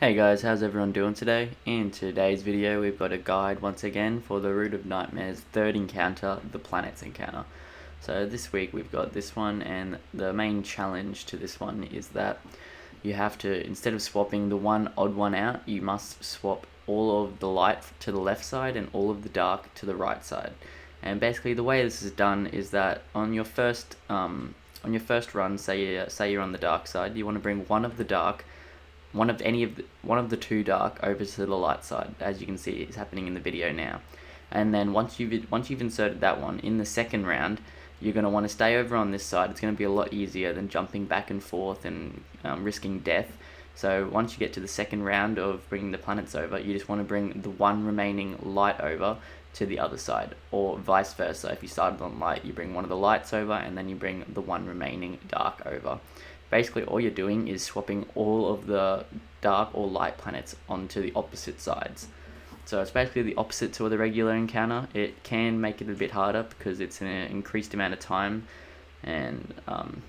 Hey guys, how's everyone doing today? In today's video we've got a guide once again for the Root of Nightmare's third encounter, the Planets encounter. So this week we've got this one, and the main challenge to this one is that you have to, instead of swapping the one odd one out, you must swap all of the light to the left side and all of the dark to the right side. And basically the way this is done is that on your first run, say you're on the dark side, you want to bring one of the two dark over to the light side, as you can see is happening in the video now. And then once you've inserted that one, in the second round you're going to want to stay over on this side. It's going to be a lot easier than jumping back and forth and risking death. So once you get to the second round of bringing the planets over, you just want to bring the one remaining light over to the other side, or vice versa. If you started on light, you bring one of the lights over and then you bring the one remaining dark over. Basically all you're doing is swapping all of the dark or light planets onto the opposite sides. So it's basically the opposite to the regular encounter. It can make it a bit harder because it's an increased amount of time and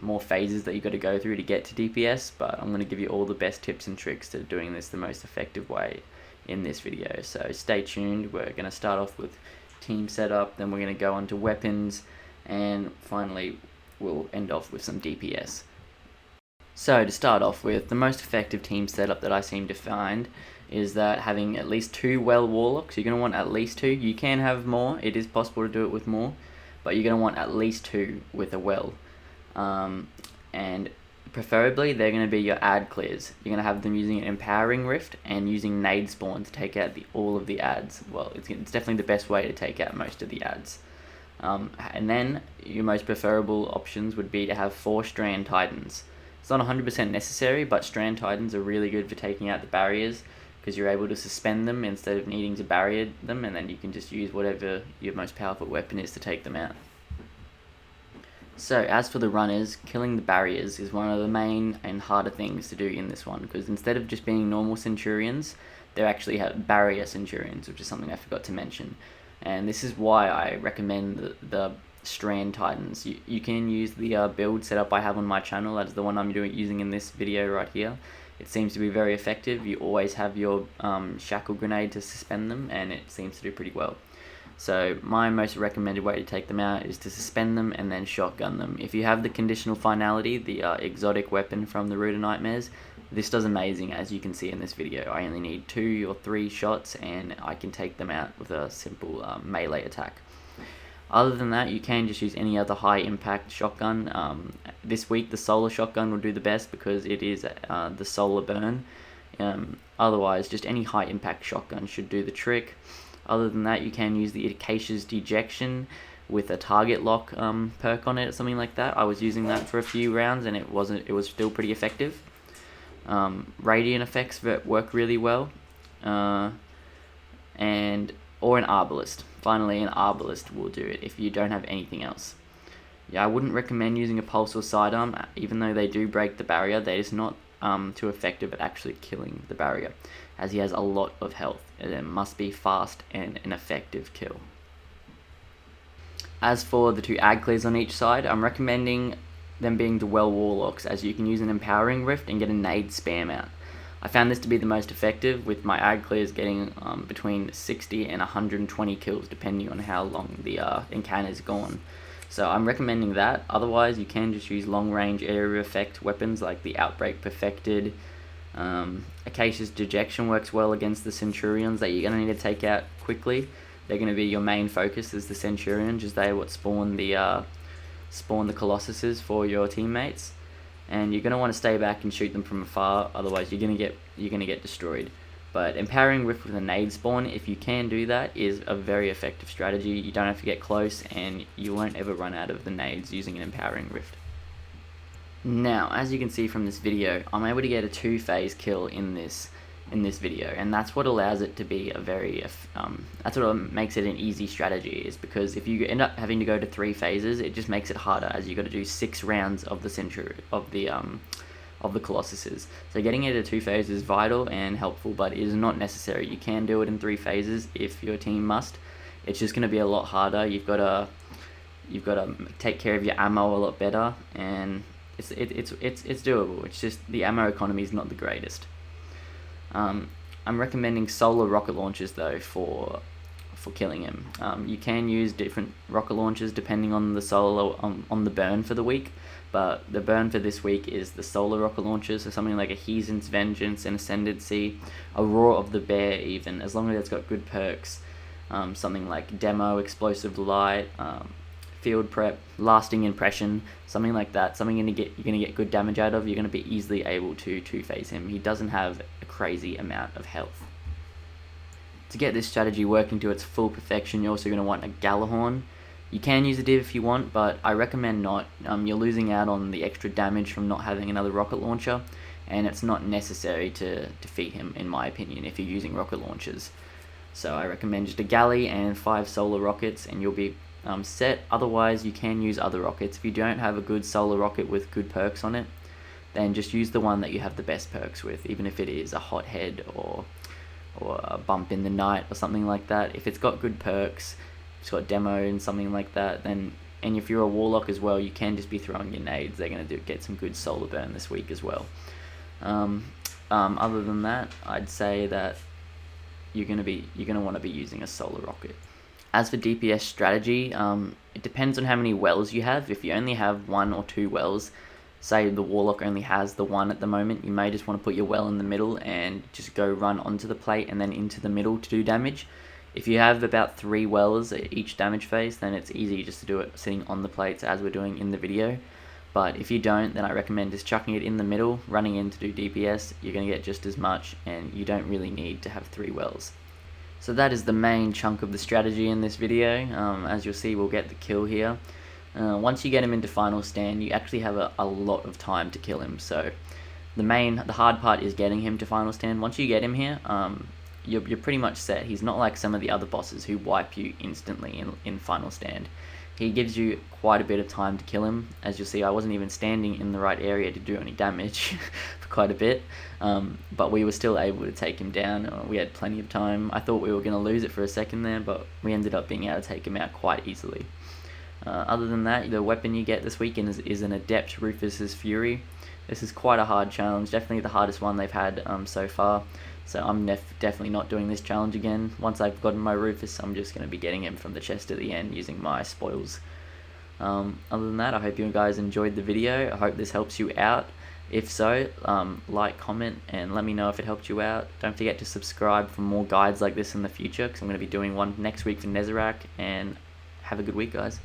more phases that you've got to go through to get to DPS, but I'm going to give you all the best tips and tricks to doing this the most effective way in this video. So stay tuned. We're going to start off with team setup, then we're going to go on to weapons, and finally we'll end off with some DPS. So to start off with, the most effective team setup that I seem to find is that having at least two well warlocks. You're going to want at least two. You can have more, it is possible to do it with more, but you're going to want at least two with a well. And preferably they're going to be your ad clears. You're going to have them using an empowering rift and using nade spawn to take out all of the ads. Well, it's definitely the best way to take out most of the ads. And then your most preferable options would be to have 4 strand titans. It's not 100% necessary, but strand titans are really good for taking out the barriers because you're able to suspend them instead of needing to barrier them, and then you can just use whatever your most powerful weapon is to take them out. So as for the runners, killing the barriers is one of the main and harder things to do in this one, because instead of just being normal centurions, they actually have barrier centurions, which is something I forgot to mention. And this is why I recommend the strand titans. You can use the build setup I have on my channel. That's the one I'm using in this video right here. It seems to be very effective. You always have your shackle grenade to suspend them, and it seems to do pretty well. So my most recommended way to take them out is to suspend them and then shotgun them. If you have the conditional finality, the exotic weapon from the Root of Nightmares, this does amazing, as you can see in this video. I only need 2 or 3 shots and I can take them out with a simple melee attack. Other than that, you can just use any other high impact shotgun. This week the solar shotgun will do the best because it is the solar burn. Otherwise, just any high impact shotgun should do the trick. Other than that, you can use the Acacia's Dejection with a target lock perk on it or something like that. I was using that for a few rounds and it was still pretty effective. Radiant effects work really well. Or an Arbalist. Finally, an Arbalist will do it if you don't have anything else. Yeah, I wouldn't recommend using a pulse or sidearm, even though they do break the barrier. They're just not too effective at actually killing the barrier, as he has a lot of health, and it must be fast and an effective kill. As for the 2 ag clears on each side, I'm recommending them being the well warlocks, as you can use an empowering rift and get a nade spam out. I found this to be the most effective, with my ag clears getting between 60 and 120 kills depending on how long the encounter's gone. So I'm recommending that. Otherwise you can just use long range area effect weapons like the Outbreak Perfected. Acacia's Dejection works well against the Centurions that you're going to need to take out quickly. They're going to be your main focus as the Centurions, as they're what spawn the Colossuses for your teammates. And you're going to want to stay back and shoot them from afar, otherwise you're going to get destroyed. But empowering rift with a nade spawn, if you can do that, is a very effective strategy. You don't have to get close and you won't ever run out of the nades using an empowering rift. Now, as you can see from this video, I'm able to get a 2-phase kill in this video, and that's what allows it to be that's what makes it an easy strategy, is because if you end up having to go to 3 phases, it just makes it harder, as you got to do 6 rounds of the Colossuses. So getting it at 2 phases is vital and helpful, but it is not necessary. You can do it in 3 phases if your team must. It's just going to be a lot harder. You've got to take care of your ammo a lot better, and it's doable. It's just the ammo economy is not the greatest. I'm recommending solar rocket launchers though for killing him. You can use different rocket launchers depending on the solar on the burn for the week, but the burn for this week is the solar rocket launchers, so something like a Heathen's Vengeance, an Ascendancy, a Roar of the Bear, even as long as it's got good perks. Something like Demo, Explosive Light, Field Prep, Lasting Impression, something like that. Something you're gonna get good damage out of. You're gonna be easily able to two-phase him. He doesn't have a crazy amount of health. To get this strategy working to its full perfection, you're also going to want a Galahorn. You can use a div if you want, but I recommend not. You're losing out on the extra damage from not having another rocket launcher, and it's not necessary to defeat him, in my opinion, if you're using rocket launchers. So I recommend just a galley and 5 solar rockets, and you'll be set. Otherwise, you can use other rockets. If you don't have a good solar rocket with good perks on it, then just use the one that you have the best perks with, even if it is a Hothead or a Bump in the Night or something like that. If it's got good perks, it's got Demo and something like that, then, and if you're a Warlock as well, you can just be throwing your nades. They're going to get some good solar burn this week as well. Other than that, I'd say that you're going to want to be using a solar rocket. As for DPS strategy, it depends on how many wells you have. If you only have 1 or 2 wells, say the Warlock only has the 1 at the moment, you may just want to put your well in the middle and just go run onto the plate and then into the middle to do damage. If you have about 3 wells at each damage phase, then it's easy just to do it sitting on the plates as we're doing in the video. But if you don't, then I recommend just chucking it in the middle, running in to do DPS. You're going to get just as much, and you don't really need to have 3 wells. So that is the main chunk of the strategy in this video. As you'll see, we'll get the kill here. Once you get him into final stand, you actually have a lot of time to kill him. So the hard part is getting him to final stand. Once you get him here, you're pretty much set. He's not like some of the other bosses who wipe you instantly in final stand. He gives you quite a bit of time to kill him. As you'll see, I wasn't even standing in the right area to do any damage for quite a bit, but we were still able to take him down. We had plenty of time. I thought we were going to lose it for a second there, but we ended up being able to take him out quite easily. Other than that, the weapon you get this weekend is an Adept Rufus's Fury. This is quite a hard challenge, definitely the hardest one they've had so far. So I'm definitely not doing this challenge again. Once I've gotten my Rufus, I'm just going to be getting him from the chest at the end using my spoils. Other than that, I hope you guys enjoyed the video. I hope this helps you out. If so, like, comment, and let me know if it helped you out. Don't forget to subscribe for more guides like this in the future, because I'm going to be doing one next week for Nezarec, and have a good week, guys.